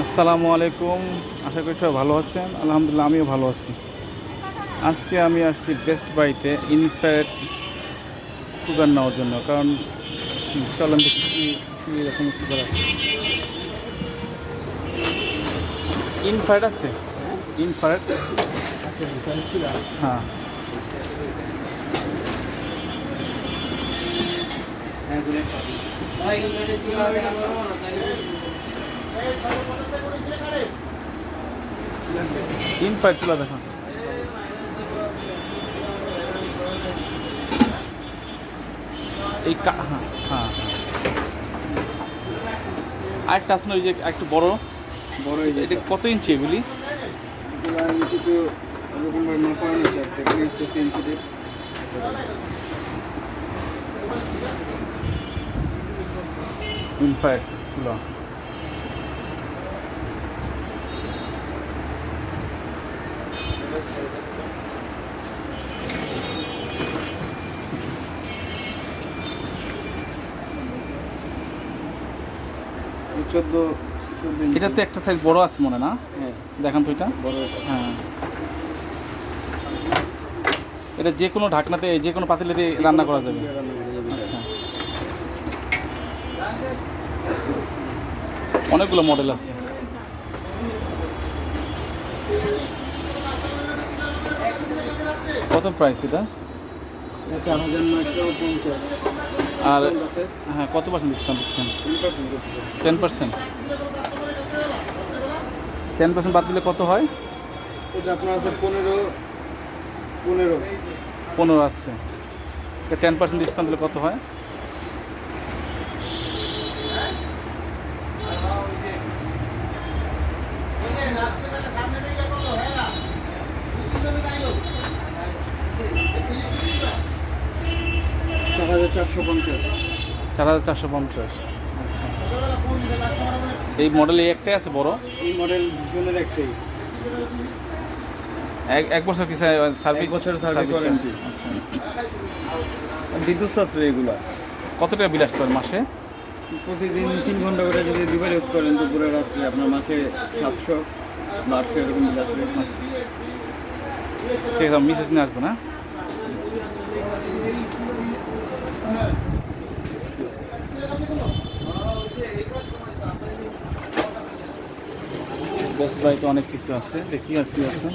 আসসালামু আলাইকুম। আশা করি সবাই ভালো আছেন। আলহামদুলিল্লাহ আমিও ভালো আছি। আজকে আমি আসছি বেস্ট বাইতে ইনফ্রারেড কুকার নেওয়ার জন্য, কারণ চলেন দেখি কী রকম কুকার আছে। ইনফ্রারেড আছে, ইনফ্রারেড। হ্যাঁ, ইনফ্রারেড চুলা দেখুন। এই হ্যাঁ হ্যাঁ, আরেকটা আছে না, ওই যে একটু বড় বড় এটা কত ইঞ্চি এগুলি? ইঞ্চি তো ওরকম মাপা আছে, একটা ইঞ্চিতে ইনফ্রারেড চুলা। চোদ্দো এটাতে একটা সাইজ বড় আছে মনে না? হ্যাঁ, দেখান তো এটা। বড়। হ্যাঁ, এটা যে কোনো ঢাকনাতে যে কোনো পাতিলেতে রান্না করা যাবে। আচ্ছা, অনেকগুলো মডেল আছে। কত প্রাইস এটা? 4950। আর হ্যাঁ, কত পার্সেন্ট ডিসকাউন্ট দিচ্ছেন? 10%। 10% বাদ দিলে কত হয়? এটা আপনার আছে 15 15 আসছে। 10% ডিসকাউন্ট দিলে কত হয়? $4450। 4450। আচ্ছা, এই মডেলে একটাই আছে বড়? এই মডেল ভীষণের একটাই। এক বছর কি সার্ভিস? 1 বছরের সার্ভিস ওয়ারেন্টি। আচ্ছা, বিদ্যুৎ সাশ্রয় এগুলো। কত টাকা বিল আসতে পারে মাসে? প্রতিদিন 3 ঘন্টা করে যদি দুবার ইউজ করেন দুপুরে রাত্রে আপনার মাসে 700 বা 800 এরকম বিল আসবে। আচ্ছা, ঠিক আছে, মিসেস নিয়ে আসবো না? বেস্ট বাইতে অনেক কিছু আছে, দেখি আর কি আছে।